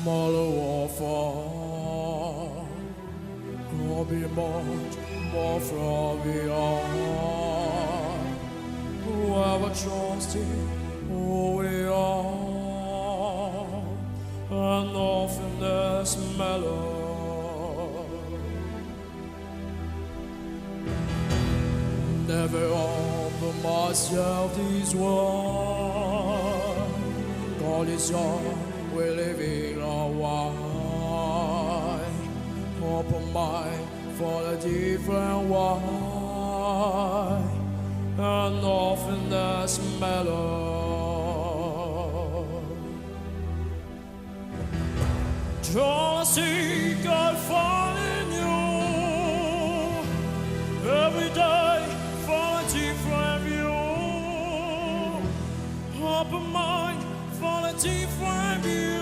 Smaller warfare gonna be much more from beyond. Whoever trusted who we are, and often there's mellow. Never open myself this world. God is young, we live in a wide open mind for a different wine, and often that's mellow. Try to see God finding you every day for a different view. Open mind for a different view.